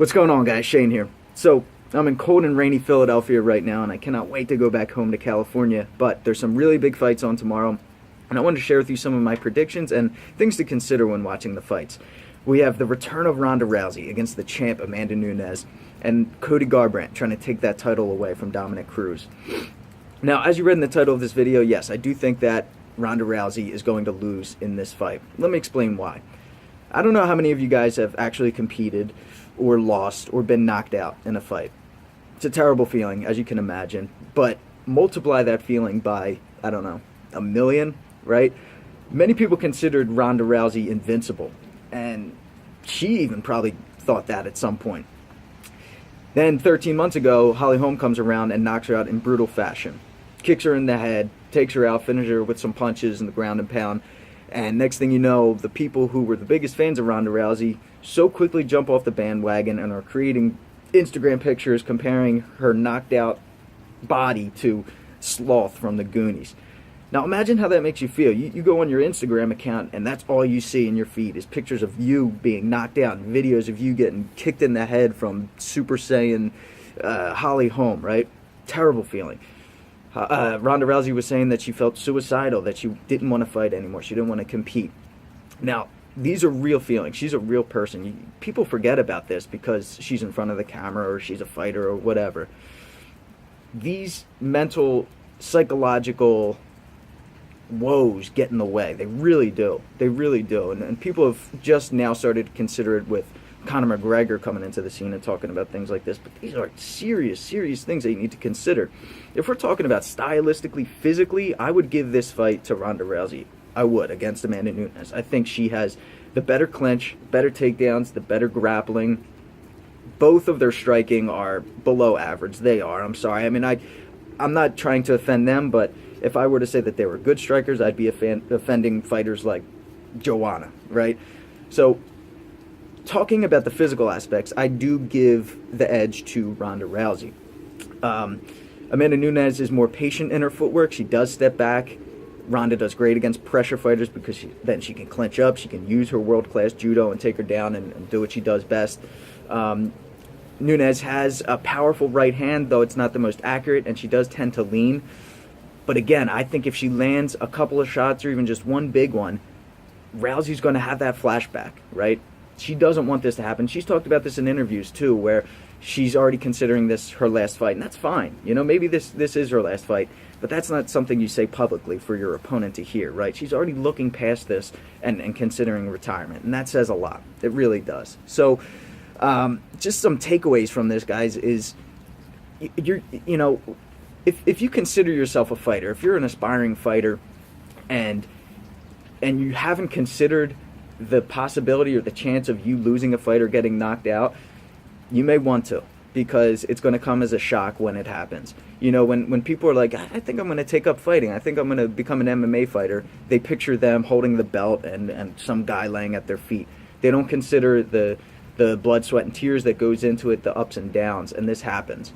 What's going on, guys? Shane here. So, I'm in cold and rainy Philadelphia right now, and I cannot wait to go back home to California, but there's some really big fights on tomorrow, and I wanted to share with you some of my predictions and things to consider when watching the fights. We have the return of Ronda Rousey against the champ Amanda Nunes, and Cody Garbrandt trying to take that title away from Dominic Cruz. Now, as you read in the title of this video, yes, I do think that Ronda Rousey is going to lose in this fight. Let me explain why. I don't know how many of you guys have actually competed or lost or been knocked out in a fight. It's a terrible feeling, as you can imagine, but multiply that feeling by, I don't know, 1 million, right? Many people considered Ronda Rousey invincible, and she even probably thought that at some point. Then 13 months ago, Holly Holm comes around and knocks her out in brutal fashion. Kicks her in the head, takes her out, finishes her with some punches in the ground and pound. And next thing you know, the people who were the biggest fans of Ronda Rousey so quickly jump off the bandwagon and are creating Instagram pictures comparing her knocked out body to Sloth from the Goonies. Now imagine how that makes you feel. You go on your Instagram account and that's all you see in your feed is pictures of you being knocked out and videos of you getting kicked in the head from Super Saiyan Holly Holm, right? Terrible feeling. Ronda Rousey was saying that she felt suicidal, that she didn't want to fight anymore. She didn't want to compete. Now, these are real feelings. She's a real person. People forget about this because she's in front of the camera or she's a fighter or whatever. These mental, psychological woes get in the way. They really do. They really do. And people have just now started to consider it with Conor McGregor coming into the scene and talking about things like this. But these are serious, serious things that you need to consider. If we're talking about stylistically, physically, I would give this fight to Ronda Rousey. I would, against Amanda Nunes. I think she has the better clinch, better takedowns, the better grappling. Both of their striking are below average. They are. I'm sorry. I mean, I'm not trying to offend them, but if I were to say that they were good strikers, I'd be offending fighters like Joanna, right? So, talking about the physical aspects, I do give the edge to Ronda Rousey. Amanda Nunes is more patient in her footwork. She does step back. Ronda does great against pressure fighters because then she can clinch up. She can use her world-class judo and take her down and do what she does best. Nunes has a powerful right hand, though it's not the most accurate, and she does tend to lean. But again, I think if she lands a couple of shots or even just one big one, Rousey's going to have that flashback, right? She doesn't want this to happen. She's talked about this in interviews, too, where she's already considering this her last fight, and that's fine. You know, maybe this is her last fight, but that's not something you say publicly for your opponent to hear, right? She's already looking past this and considering retirement, and that says a lot. It really does. So, just some takeaways from this, guys, is if you consider yourself a fighter, if you're an aspiring fighter, and you haven't considered the possibility or the chance of you losing a fight or getting knocked out, you may want to, because it's going to come as a shock when it happens. You know, when people are like, I think I'm going to take up fighting, I think I'm going to become an MMA fighter, they picture them holding the belt and some guy laying at their feet. They don't consider the blood, sweat, and tears that goes into it, the ups and downs, and this happens.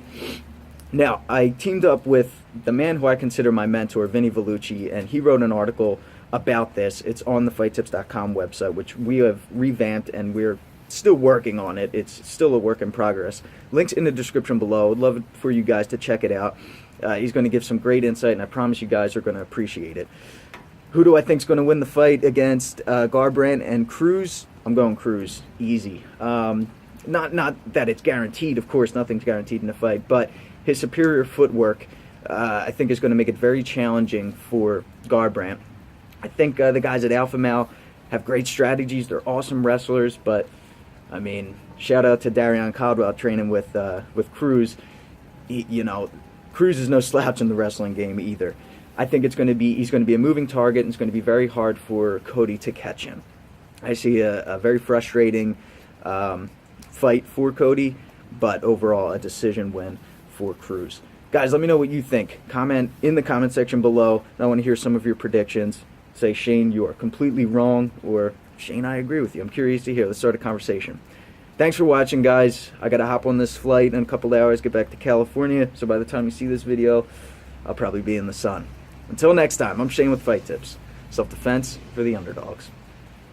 Now, I teamed up with the man who I consider my mentor, Vinny Vellucci, and he wrote an article about this. It's on the FightTips.com website, which we have revamped, and we're still working on it. It's still a work in progress. Links in the description below. I'd love for you guys to check it out. He's going to give some great insight, and I promise you guys are going to appreciate it. Who do I think is going to win the fight against Garbrandt and Cruz? I'm going Cruz. Easy. Not that it's guaranteed, of course. Nothing's guaranteed in a fight, but his superior footwork, I think, is going to make it very challenging for Garbrandt. I think the guys at Alpha Male have great strategies. They're awesome wrestlers, but I mean, shout out to Darion Caldwell training with Cruz. Cruz is no slouch in the wrestling game either. I think he's going to be a moving target, and it's going to be very hard for Cody to catch him. I see a very frustrating fight for Cody, but overall a decision win for Cruz. Guys, let me know what you think. Comment in the comment section below. I want to hear some of your predictions. Say, Shane, you are completely wrong, or Shane, I agree with you. I'm curious to hear. Let's start a conversation. Thanks for watching, guys. I got to hop on this flight in a couple of hours, get back to California, so by the time you see this video, I'll probably be in the sun. Until next time, I'm Shane with Fight Tips. Self-defense for the underdogs.